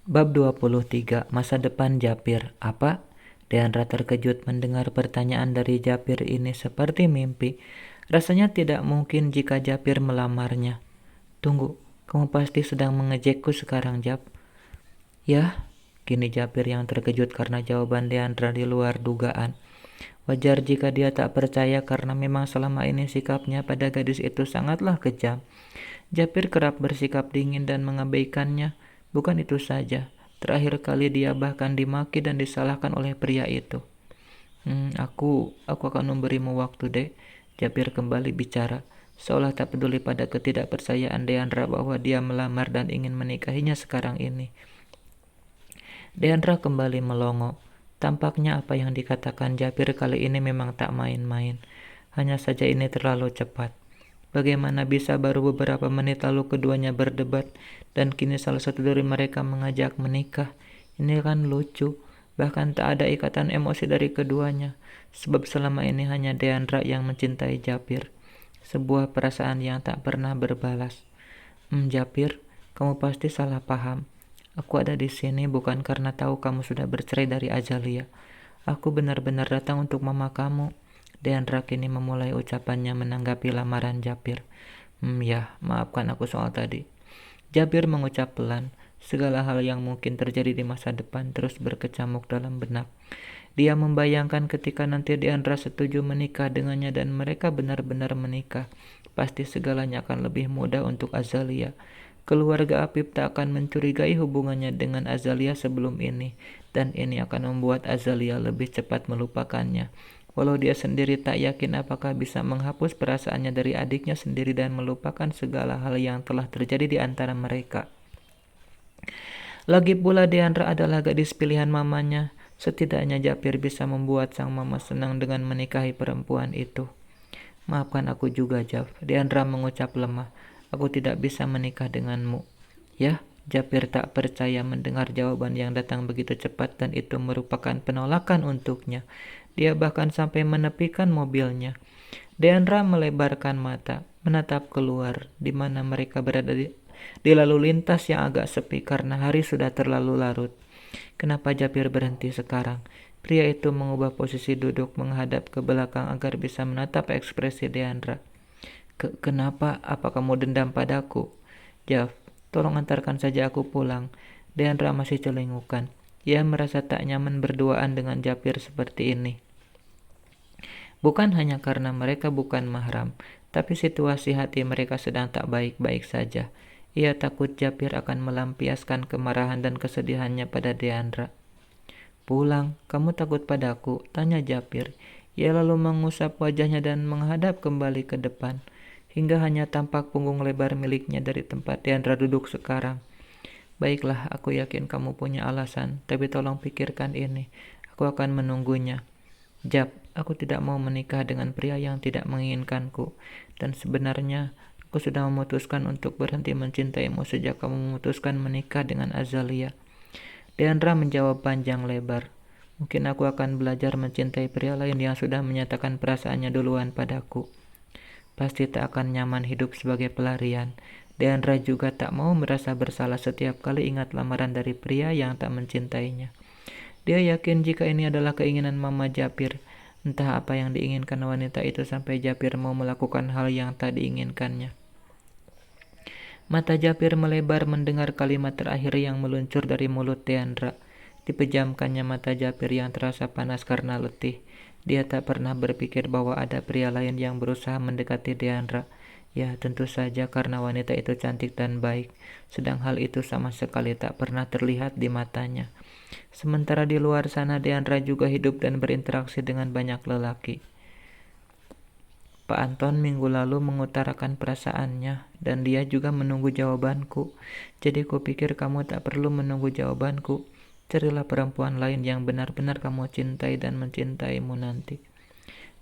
Bab 23. Masa depan Japir. Apa? Deandra terkejut mendengar pertanyaan dari Japir ini seperti mimpi. Rasanya tidak mungkin jika Japir melamarnya. Tunggu, kamu pasti sedang mengejekku sekarang, Jap. Ya, kini Japir yang terkejut karena jawaban Deandra di luar dugaan. Wajar jika dia tak percaya karena memang selama ini sikapnya pada gadis itu sangatlah kejam. Japir kerap bersikap dingin dan mengabaikannya. Bukan itu saja, terakhir kali dia bahkan dimaki dan disalahkan oleh pria itu. Aku akan memberimu waktu, Dek. Japir kembali bicara, seolah tak peduli pada ketidakpercayaan Deandra bahwa dia melamar dan ingin menikahinya sekarang ini. Deandra kembali melongo. Tampaknya apa yang dikatakan Japir kali ini memang tak main-main. Hanya saja ini terlalu cepat. Bagaimana bisa baru beberapa menit lalu keduanya berdebat dan kini salah satu dari mereka mengajak menikah? Ini kan lucu. Bahkan tak ada ikatan emosi dari keduanya. Sebab selama ini hanya Deandra yang mencintai Japir. Sebuah perasaan yang tak pernah berbalas. Japir, kamu pasti salah paham. Aku ada di sini bukan karena tahu kamu sudah bercerai dari Azalia. Aku benar-benar datang untuk mama kamu. Deandra kini memulai ucapannya menanggapi lamaran Japir. Ya, maafkan aku soal tadi. Japir mengucap pelan. Segala hal yang mungkin terjadi di masa depan terus berkecamuk dalam benak. Dia membayangkan ketika nanti Deandra setuju menikah dengannya dan mereka benar-benar menikah. Pasti segalanya akan lebih mudah untuk Azalia. Keluarga Apip tak akan mencurigai hubungannya dengan Azalia sebelum ini, dan ini akan membuat Azalia lebih cepat melupakannya. Walau dia sendiri tak yakin apakah bisa menghapus perasaannya dari adiknya sendiri dan melupakan segala hal yang telah terjadi di antara mereka. Lagi pula Deandra adalah gadis pilihan mamanya. Setidaknya Japir bisa membuat sang mama senang dengan menikahi perempuan itu. Maafkan aku juga, Jaf. Deandra mengucap lemah. Aku tidak bisa menikah denganmu. Ya, Japir tak percaya mendengar jawaban yang datang begitu cepat dan itu merupakan penolakan untuknya. Dia bahkan sampai menepikan mobilnya. Deandra melebarkan mata, menatap keluar, di mana mereka berada di lalu lintas yang agak sepi karena hari sudah terlalu larut. Kenapa Japir berhenti sekarang? Pria itu mengubah posisi duduk menghadap ke belakang agar bisa menatap ekspresi Deandra. Kenapa? Apa kamu dendam padaku? Jaf, tolong antarkan saja aku pulang. Deandra masih celingukan. Ia merasa tak nyaman berduaan dengan Japir seperti ini. Bukan hanya karena mereka bukan mahram, tapi situasi hati mereka sedang tak baik-baik saja. Ia takut Japir akan melampiaskan kemarahan dan kesedihannya pada Deandra. Pulang, kamu takut padaku? Tanya Japir. Ia lalu mengusap wajahnya dan menghadap kembali ke depan, hingga hanya tampak punggung lebar miliknya dari tempat Deandra duduk sekarang. Baiklah, aku yakin kamu punya alasan, tapi tolong pikirkan ini. Aku akan menunggunya. Jap, aku tidak mau menikah dengan pria yang tidak menginginkanku, dan sebenarnya aku sudah memutuskan untuk berhenti mencintaimu sejak kamu memutuskan menikah dengan Azalia. Deandra menjawab panjang lebar. Mungkin aku akan belajar mencintai pria lain yang sudah menyatakan perasaannya duluan padaku. Pasti tak akan nyaman hidup sebagai pelarian. Deandra juga tak mau merasa bersalah setiap kali ingat lamaran dari pria yang tak mencintainya. Dia yakin jika ini adalah keinginan Mama Japir. Entah apa yang diinginkan wanita itu sampai Japir mau melakukan hal yang tak diinginkannya. Mata Japir melebar mendengar kalimat terakhir yang meluncur dari mulut Deandra. Dipejamkannya mata Japir yang terasa panas karena letih. Dia tak pernah berpikir bahwa ada pria lain yang berusaha mendekati Deandra. Ya, tentu saja karena wanita itu cantik dan baik, sedang hal itu sama sekali tak pernah terlihat di matanya. Sementara di luar sana Deandra juga hidup dan berinteraksi dengan banyak lelaki. Pak Anton minggu lalu mengutarakan perasaannya dan dia juga menunggu jawabanku. Jadi kupikir kamu tak perlu menunggu jawabanku. Carilah perempuan lain yang benar-benar kamu cintai dan mencintaimu nanti.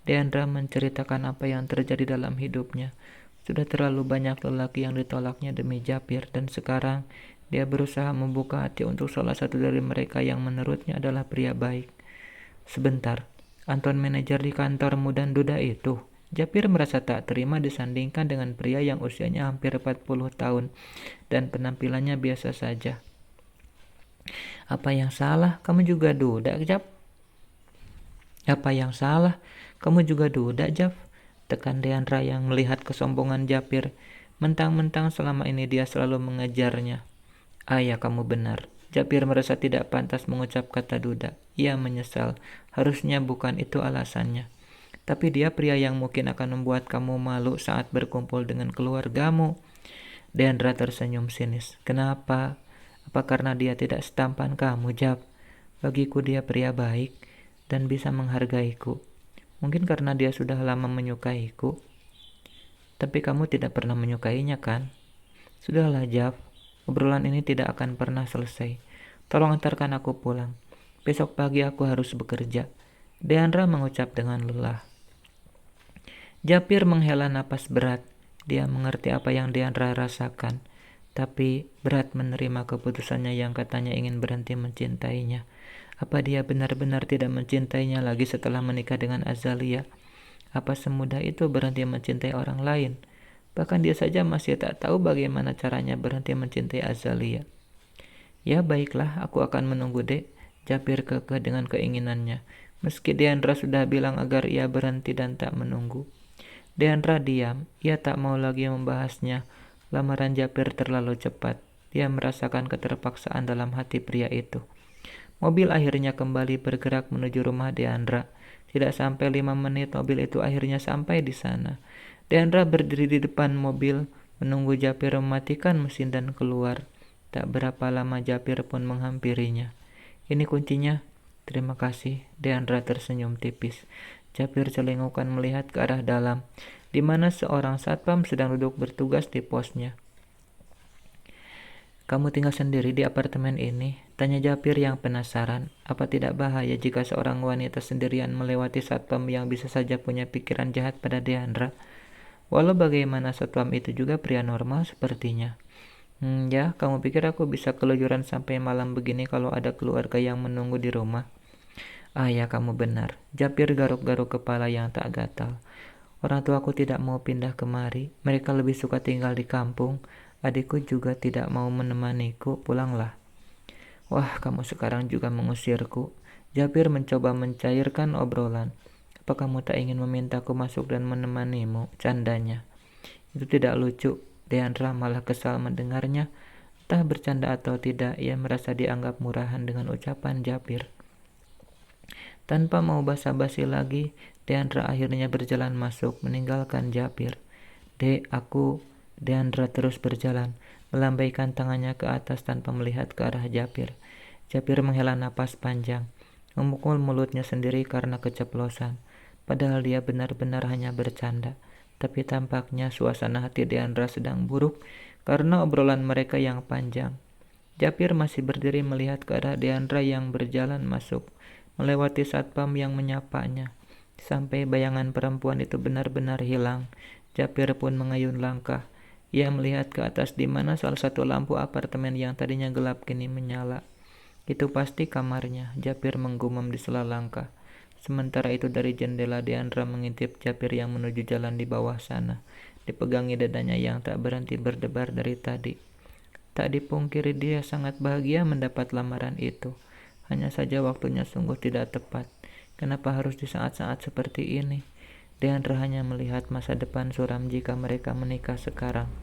Deandra menceritakan apa yang terjadi dalam hidupnya. Sudah terlalu banyak lelaki yang ditolaknya demi Japir dan sekarang dia berusaha membuka hati untuk salah satu dari mereka yang menurutnya adalah pria baik. Sebentar, Anton manajer di kantormu dan duda itu. Japir merasa tak terima disandingkan dengan pria yang usianya hampir 40 tahun dan penampilannya biasa saja. Apa yang salah? Kamu juga duda, Jap? Apa yang salah? Kamu juga duda, Jaf? Tekan Deandra yang melihat kesombongan Japir. Mentang-mentang selama ini dia selalu mengejarnya. Ya, kamu benar. Japir merasa tidak pantas mengucap kata duda. Ia menyesal. Harusnya bukan itu alasannya. Tapi dia pria yang mungkin akan membuat kamu malu saat berkumpul dengan keluargamu. Deandra tersenyum sinis. Kenapa? Apa karena dia tidak setampan kamu, Jap? Bagiku dia pria baik dan bisa menghargaiku. Mungkin karena dia sudah lama menyukaiku. Tapi kamu tidak pernah menyukainya, kan? Sudahlah, Jaf. Obrolan ini tidak akan pernah selesai. Tolong antarkan aku pulang. Besok pagi aku harus bekerja. Deandra mengucap dengan lelah. Japir menghela napas berat. Dia mengerti apa yang Deandra rasakan. Tapi berat menerima keputusannya yang katanya ingin berhenti mencintainya. Apa dia benar-benar tidak mencintainya lagi setelah menikah dengan Azalia? Apa semudah itu berhenti mencintai orang lain? Bahkan dia saja masih tak tahu bagaimana caranya berhenti mencintai Azalia. Ya baiklah, aku akan menunggu, Dek. Japir kekeh dengan keinginannya. Meski Deandra sudah bilang agar ia berhenti dan tak menunggu. Deandra diam. Ia tak mau lagi membahasnya. Lamaran Japir terlalu cepat. Dia merasakan keterpaksaan dalam hati pria itu. Mobil akhirnya kembali bergerak menuju rumah Deandra. Tidak sampai 5 menit mobil itu akhirnya sampai di sana. Deandra berdiri di depan mobil, menunggu Japir mematikan mesin dan keluar. Tak berapa lama Japir pun menghampirinya. Ini kuncinya. Terima kasih. Deandra tersenyum tipis. Japir celingukan melihat ke arah dalam, di mana seorang satpam sedang duduk bertugas di posnya. Kamu tinggal sendiri di apartemen ini? Tanya Japir yang penasaran. Apa tidak bahaya jika seorang wanita sendirian melewati satpam yang bisa saja punya pikiran jahat pada Deandra? Walau bagaimana satpam itu juga pria normal sepertinya. Ya, kamu pikir aku bisa keluyuran sampai malam begini kalau ada keluarga yang menunggu di rumah? Ya, kamu benar. Japir garuk-garuk kepala yang tak gatal. Orang tuaku tidak mau pindah kemari. Mereka lebih suka tinggal di kampung. Adikku juga tidak mau menemaniku. Pulanglah. Wah, kamu sekarang juga mengusirku. Japir mencoba mencairkan obrolan. Apa kamu tak ingin memintaku masuk dan menemanimu? Candanya. Itu tidak lucu. Deandra malah kesal mendengarnya. Entah bercanda atau tidak, ia merasa dianggap murahan dengan ucapan Japir. Tanpa mau basa-basi lagi, Deandra akhirnya berjalan masuk, meninggalkan Japir. Deandra terus berjalan, melambaikan tangannya ke atas tanpa melihat ke arah Japir. Japir menghela napas panjang, memukul mulutnya sendiri karena keceplosan. Padahal dia benar-benar hanya bercanda. Tapi tampaknya suasana hati Deandra sedang buruk karena obrolan mereka yang panjang. Japir masih berdiri melihat ke arah Deandra yang berjalan masuk, melewati satpam yang menyapanya. Sampai bayangan perempuan itu benar-benar hilang, Japir pun mengayun langkah. Ia melihat ke atas di mana salah satu lampu apartemen yang tadinya gelap kini menyala. Itu pasti kamarnya, Japir menggumam di sela langkah. Sementara itu dari jendela Deandra mengintip Japir yang menuju jalan di bawah sana. Dipegangi dadanya yang tak berhenti berdebar dari tadi. Tak dipungkiri dia sangat bahagia mendapat lamaran itu. Hanya saja waktunya sungguh tidak tepat. Kenapa harus di saat-saat seperti ini? Deandra hanya melihat masa depan suram jika mereka menikah sekarang.